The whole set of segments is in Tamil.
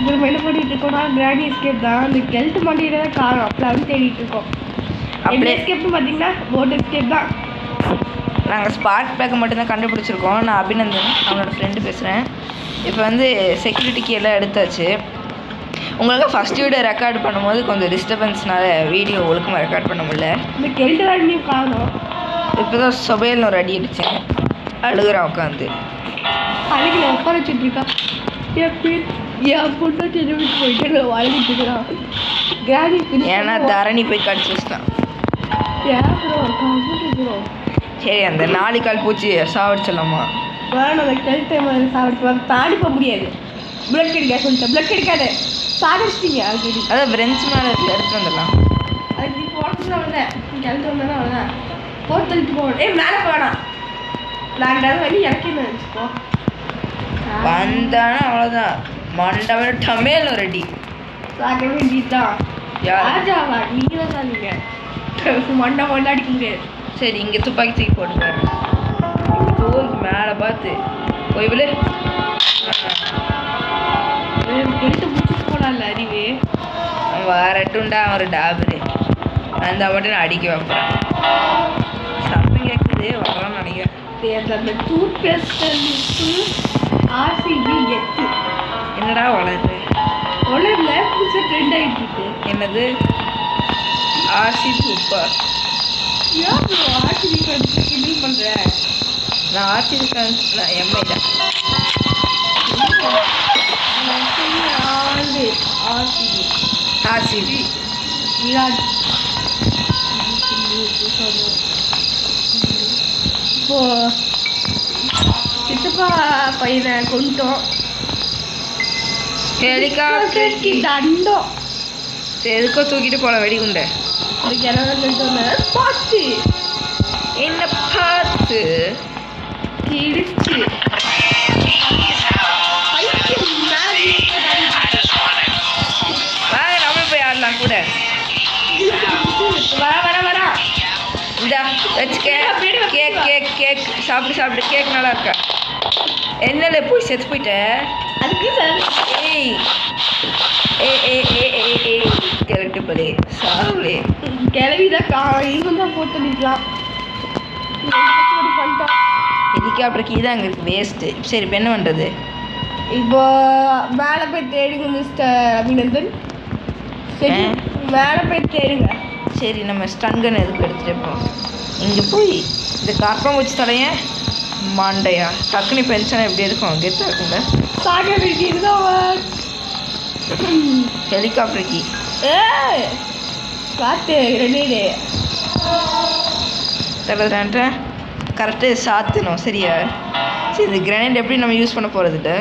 நம்ம என்ன பண்ணிட்டு இருக்கோம்னா கிராண்ட் எஸ்கேப் தான். அந்த கெல்ட் மாட்டிகிட்டே தான் காணும். அப்போ தேடிட்டு இருக்கோம். அப்படியே எஸ்கேப்னு பார்த்தீங்கன்னா போட் எஸ்கேப் தான். நாங்கள் ஸ்பார்க் பேக்கை மட்டும்தான் கண்டுபிடிச்சிருக்கோம். நான் அபிநந்தன், அவனோட ஃப்ரெண்டு பேசுகிறேன். இப்போ வந்து செக்யூரிட்டிக்கு எல்லாம் எடுத்தாச்சு. உங்களுக்கு ஃபஸ்ட் வீடியோ ரெக்கார்ட் பண்ணும்போது கொஞ்சம் டிஸ்டர்பன்ஸ்னால வீடியோ ஒழுக்கமாக ரெக்கார்ட் பண்ண முடியல. இந்த கெல்ட் அடியும் காணும். இப்போ தான் சொபையில் ஒரு அடி அடித்தேன். அழுகுறான் உட்காந்து. அன்றைக்கி நான் உட்கார வச்சுட்ருக்கா. என் பொண்ணு விட்டு போயிட்டு வாழ்ந்துட்டு இருக்கிறான். கிராண்ட் ஏன்னா தரணி போய் கடிச்சு வச்சிட்டான். சரி, அந்த 4 கால் பூச்சி சாவடிச்சிடலாமா? வேணும். அந்த கெல்ட் சாவடிச்சு தாண்டி போக முடியாது. பிளட் கிடைக்காது சொல்லிட்டேன். பிளட் கிடைக்காது, சாகடிச்சிட்டீங்க ஆல்ரெடி. அதான் பிரெஞ்ச் மேலே எடுத்துகிட்டு வந்துடலாம். அது நீ போகிறதுல அவ்வளோதான். நீ கிளம்பி வந்தாலும் அவ்வளோதான். போட்டு தள்ளிட்டு போகணும். மேலே போவேணாம். நான் வந்து இறக்கின்னு வச்சுக்கோ. வந்தானா அவ்வளோதான். மண்டபம் டமேல் ஒரு அடி சாக வேண்டியதுதான். ராஜாவா நீங்கள் தான் நீங்கள் மண்டை அடிக்க முடியாது. சரி, இங்கே துப்பாக்கி தூக்கி போட்டுப்பாரு. தூக்கி மேலே பார்த்து போய் விழு. எடுத்து முடிச்சுட்டு போனால அறிவு வரட்டுண்டா ஒரு டாபரு அந்த மட்டும் நான் அடிக்க வைப்பேன். சத்தம் கேட்குது வரலாம்னு நினைக்கிறேன். அந்த டூத் பேஸ்ட் ஆர்சிபி எத்து என்னடா வளருது? வளரல, புதுசாக ட்ரெண்ட் ஆகிட்டு இருக்கு. என்னது ஆர்சிபி உப்பா? ஏன் ப்ரோ ஆர்சிபி கிண்டில் பண்ணுறேன்? நான் ஆர்சிபி நான் எம்ஐ தான். ஆர்சிபி விராட் இப்போ சித்தப்பா பையனை கொண்டோம். ஹெலிகாப்டருக்கு தண்டம். சரி, எதுக்கோ தூக்கிட்டு போல வெடிகுண்டை. அதுக்கு என்ன பார்த்து என்ன பார்த்து கிழிச்சு வாங்க நம்ம போய் ஆடலாம் கூட. வரா இந்த வச்சுக்க. கேக் கேக் கேக் சாப்பிடு. கேக் நல்லா இருக்கா? என்னல போய் செத்து போயிட்ட? அதுக்கு ஏய் கிளட்டு போலே சாப்பிடு. கிளவிதான் இவங்க தான் போட்டு நிற்கலாம். பண்ணிட்டோம். ஹெலிகாப்டருக்கு இதான் அங்கே இருக்குது வேஸ்ட்டு. சரி, இப்போ என்ன பண்ணுறது? இப்போ மேலே போய் தேடுங்க மிஸ்டர் அபிநந்தன். சரி, மேலே போய் தேடுங்க. சரி, நம்ம ஸ்டங்கன் எதுக்கு எடுத்துகிட்டு இருப்போம். இங்கே போய் இந்த கற்பம் வச்சு தலைய மாண்டையா டக்குனு பென்ஷன் எப்படி இருக்கும்? கெத்தாக இருக்குங்க. சாக வேண்டியதுதான். ஹெலிகாப்டருக்கு பார்த்து ரெண்டு தரதுன்ட்டு கரெக்டாக சாத்தணும். சரியா? சரி, இந்த கிரனேட் எப்படி நம்ம யூஸ் பண்ண போகிறதுட்டு?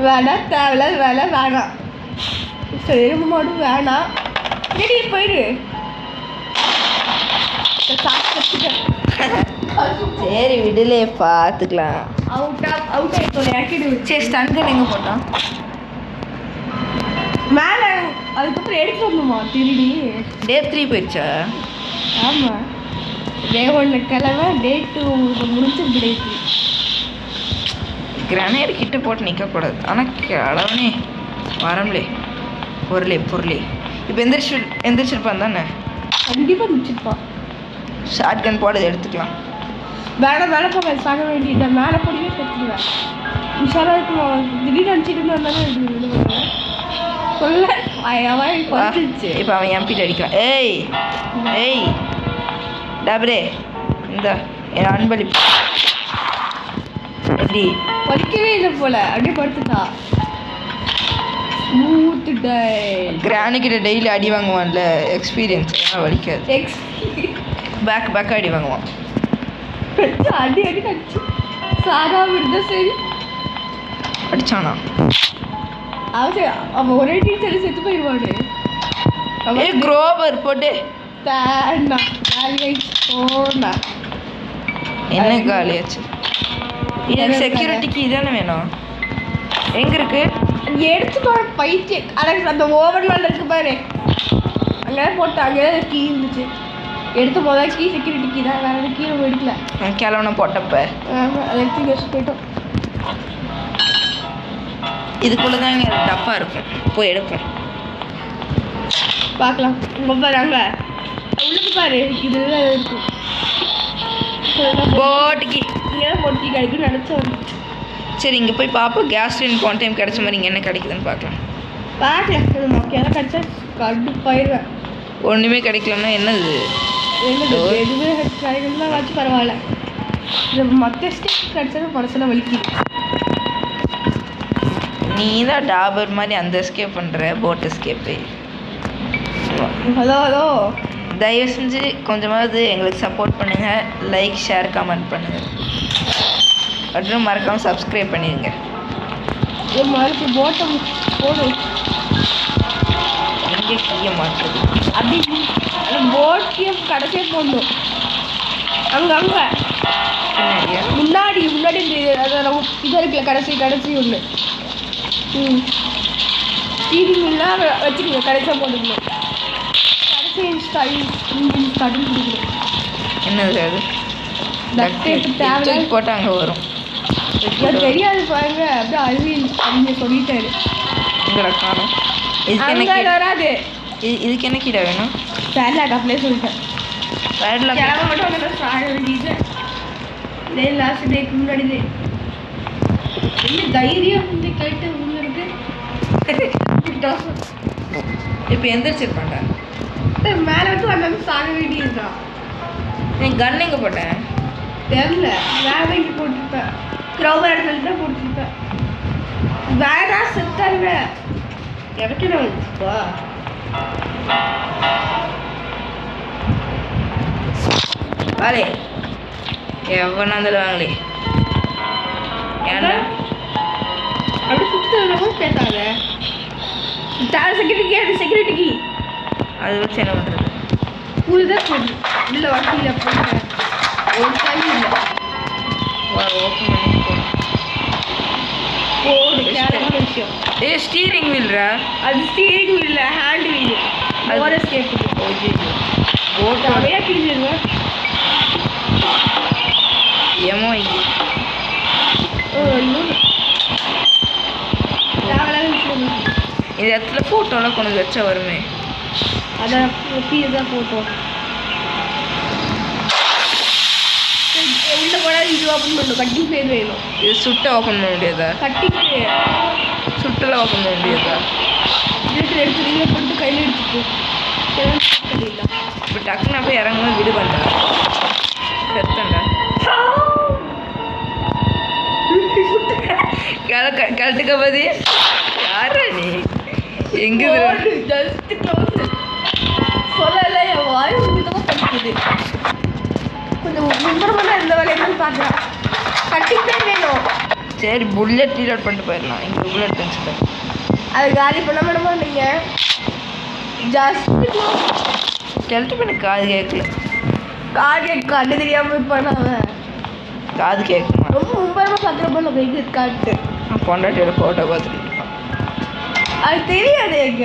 வேணாம், தேவையில்ல வேணாம். சரி, மட்டும் வேணாம். ரெடி போயிடு. சரி, விடலே பார்த்துக்கலாம். அவுட் ஆகிட்டு. சரி, ஸ்டங்கன் எங்கே போட்டோம்? மேலே. அதுக்கப்புறம் எடுத்துட்டு வரணுமா திருடி? டே 3 போயிடுச்சா? ஆமாம், டே 1 கிழமை, டே 2 முடிஞ்சிருக்கு. டே 3 கிரனேட் கிட்ட போட்டு நிற்கக்கூடாது. ஆனால் கிழவனே வரம்லே பொருளே இப்போ எந்திரிச்சிருப்பான் தானே? கண்டிப்பாக நினச்சிருப்பான். ஷார்ட் கன் போட எடுத்துக்கலாம். மேலே போக சாக வேண்டியது. மேலே போடவே கற்றுக்குவேன். உஷாராக இருக்கும். திடீர்னு நினச்சிட்டு இருந்தாலும் சொல்ல வந்துச்சு. இப்போ அவன் எம்பிட்டு அடிக்கிறான். ஏய் டபரே இந்த என் அன்பளிப்பு. எப்படி வலிக்கவே இல்லை போல, அப்படியே படுத்துட்டா. Smooth tile. கிரானிக்கிட்ட டெய்லி அடி வாங்குவான்ல, எக்ஸ்பீரியன்ஸ் வலிக்காது. பேக் அடி வாங்குவான். அடி கடிச்சு சாகா விடுத. சரி, அடிச்சானா? அவன் ஒரே டீச்சர் செத்து போயிடுவாடு. குரோவர் போட்டு என்ன காலியாச்சு? எனக்கு செக்யூரிட்டிக்கு இதானே வேணும். எங்கே இருக்கு? எடுத்து பைத்தியம். அலெக்ஸ், அந்த ஓவன் மேலே இருக்கு பாரு. அங்கே போட்டு அங்கே கீ இருந்துச்சு. எடுத்து முதல் கீ செக்யூரிட்டி கீ தான். வேறு கீ நம்ம எடுக்கல. கிளவனை போட்டப்ப அதை எடுத்து வச்சு போயிட்டோம். இதுக்குள்ளே தான் இங்கே டப்பா இருக்கும், போய் எடுப்போம். பார்க்கலாம். இங்கே பாரு, அங்கே உள்ளுக்கு பாரு, இதுதான் இருக்கும். போட்டுக்கு இங்கே பொட்டி கிடைக்குன்னு நினச்சேன். சரி, இங்கே போய் பார்ப்போம். கேஸ் சிலிண்டர் போன டைம் கிடைச்ச மாதிரி இங்கே என்ன கிடைக்குதுன்னு பார்க்கலாம். பார்க்கலாம். இது மொக்கையாக கிடைச்சா கடுப்பாயிருவேன். ஒன்றுமே கிடைக்கலன்னா என்னது? என்னது எதுவுமே கிடைக்கணும்னா வச்சு பரவாயில்ல. இது மற்ற ஸ்டேட் கிடைச்சது மனசில் வலிக்குது. நீ தான் டாபர் மாதிரி அந்த எஸ்கேப் பண்ணுற, போட் எஸ்கேப்பு. அதோ தயவு செஞ்சு கொஞ்சமாவது எங்களுக்கு சப்போர்ட் பண்ணுங்கள். லைக், ஷேர், கமெண்ட் பண்ணுங்கள். மற்றும் மறக்காமல் சப்ஸ்கிரைப் பண்ணிடுங்க. மறுப்பு போட்டை போடும். இங்கே கீழே மாட்டுறது அப்படி போட்டையும் கடைசியாக போடணும். அங்கே பின்னாடியா? முன்னாடி முன்னாடி இந்த அதை இது இருக்குல்ல, கடைசி ஒன்று. ஸ்டீரிங்லாம் வச்சுக்கோங்க, கடைசியாக போட்டுக்கணும். கடைசி இன்ஜின் ஸ்டார்டிங் கொடுக்கணும். என்னது அது? தேவை போட்டால் அங்கே வரும். தெரியாது பாருங்க. அப்படியே அறிவியல் அப்படின்னு சொல்லிட்டாரு. உங்களை காணும். இதுக்கு என்ன அங்கே வராது. இதுக்கு என்ன கீழே வேணும்? பேட்லாக் அப்படியே சொல்லிட்டேன். பேட்லாக் கிளம்ப மட்டும் வந்து ஸ்டார்ட் வேண்டியது. இதே லாஸ்ட் டேக்கு முன்னாடி என்ன தைரியம் வந்து கேட்டு உள்ள இருக்கு. இப்போ எந்திரிச்சிருப்பாண்டா. மேலே வந்து வந்தாலும் சாக வேண்டியதுதான். நீ கன் எங்கே போட்டேன் தெரியல. வேற இங்கே போட்டிருப்பேன். க்ரௌவர் இடத்துல தான் போட்டிருப்பேன். வேற செத்தாருங்க. எனக்கு என்ன வந்துச்சுப்பா? வாலே எவ்வளோ இருந்தாலும் வாங்களே. ஏன்னா அப்படி சுற்றுறவங்க பேசாத. செக்யூரிட்டிக்கு அதை வச்சு என்ன பண்ணுறது? புதுதான் போடு. இல்லை வட்டியில் போட்டு ஒரு டைம் இல்லை ஓப்பன் பண்ணி போடு. கேரளான விஷயம். ஸ்டீரிங் வீல்ரா? அது ஸ்டீரிங் வீல் இல்லை, ஹேண்ட் வீல். ஓரஸ் கேட்குது. போட் நிறையா கிழிஞ்சிருவேன். ஏமோ தேவையில்லாத விஷயம். இந்த இடத்துல ஃபோட்டோலாம் கொண்டு வச்சா வருமே. அதான் தான் ஃபோட்டோ உள்ள போனால் இது ஓப்பன் பண்ணணும். கட்டி பேர் வேணும். இது சுட்ட ஓப்பன் பண்ண முடியாதா? கட்டி பேர் சுட்டெல்லாம் ஓப்பன் பண்ண முடியாதா? எடுத்து நீங்கள் போட்டு கையில் எடுத்துக்கோ. தெரியல. இப்போ டக்குன்னு போய் இறங்கும்போது விடு பண்ணா செத்தண்டா. கழட்டுக்க பதி யாரா நீ? எங்கே ஜஸ்ட் க்ளோஸ் சொல்லலை. என் வாய் விதமாக படிக்குது. கொஞ்சம் முன்பரமாக இருந்த வேலையை பார்க்குறேன். கட்டிக்கிட்டே வேணும். சரி, புல்லட் ரீலோட் பண்ணிட்டு போயிடலாம். இங்கே புல்லட் வச்சுட்டேன். அது காலி பண்ண விட நீங்கள் ஜஸ்ட் கழட்டு பண்ணி காது கேட்கல. காது கண்ணு தெரியாமல் இருப்பான் அவன். காது கேட்குமா? ரொம்ப முன்பரமாக பார்க்குறப்ப நம்ம எங்கே இருக்காட்டு பொண்டாட்டியோட ஃபோட்டோ பார்த்துட்டு இருப்பான். அது தெரியாது. எங்க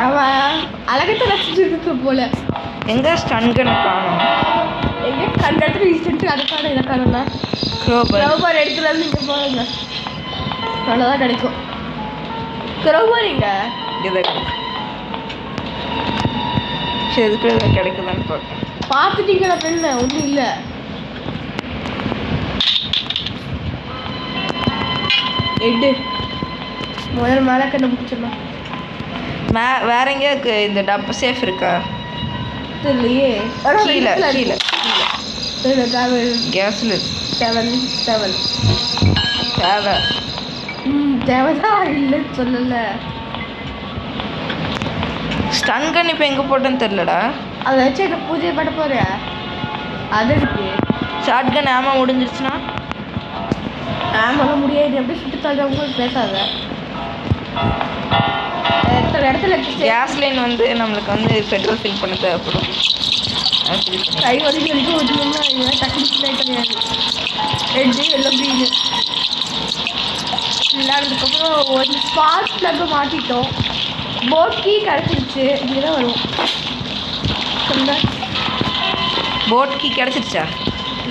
அவன் அழகத்தை ரசிச்சுருக்கு போல. எங்கே ஸ்டன்கன் காணும்? எங்கே கண்டத்துல ரீசெண்ட் அதை காணும் இதை காணும்னா க்ரோபார் எடுத்துலாம் நீங்கள் போங்க. அவ்வளோதான் கிடைக்கும். க்ரோபார் இங்கே இதை சரி, எதுக்கு கிடைக்குதான்னு பார்ப்போம். பார்த்துட்டீங்களா? பெண்ணு ஒன்றும் இல்லை. எட்டு முதல்ல மேலே கண்டுபிடிச்சிடலாம். வேற எங்கேயா இந்த டப்பு சேஃப் இருக்கா? இல்லையே. கீழே கீழே கேஸில் செவன் தேவை. தேவைதான் இல்லைன்னு சொல்லலை. ஸ்டன்கன் இப்போ எங்கே போட்டேன்னு தெரிலடா. அதை வச்சு எனக்கு பூஜை பண்ண போகிறேன். அது இருக்கு. ஷார்ட்கன் ஆமாம் முடிஞ்சிருச்சுன்னா ஆமாம் முடியாது. அப்படியே சுட்டு தள்ளுறவங்க பேசாத. எத்தனை இடத்துல கேஸ் லைன் வந்து நம்மளுக்கு வந்து பெட்ரோல் ஃபில் பண்ண தேவைப்படும். கை வரைக்கும் ஓட்டணும்னா இதெல்லாம் டக்குனு கிடையாது. ரெட்டு எல்லாம் க்ரீனு இல்லாததுக்கப்புறம் ஒரு ஸ்பார்க் ப்ளக்கை மாட்டிட்டோம். போட் கீ கிடச்சிருச்சு. இங்கே தான் வரும். சொல்லுங்க. போட் கீ கிடச்சிருச்சா?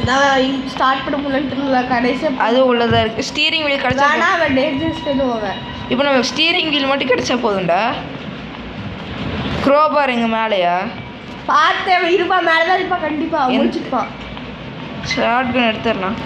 நான் ஸ்டார்ட் பண்ண முடியல கடைசியாக அது உள்ளதாக இருக்குது. ஸ்டீரிங் வீல் கிடச்சா ஆனால் அவன் டேஞ்சர்ஸ் போவேன். இப்போ நம்ம ஸ்டீரிங் வீல் மட்டும் கிடச்சா போதும்டா. க்ரோபார் எங்கள் மேலேயா? பார்த்தேன் இருப்பா, மேலே தான் இருப்பா, கண்டிப்பாக முடிச்சுட்டுப்பான். ஷார்ட் கன் எடுத்துடலாம்.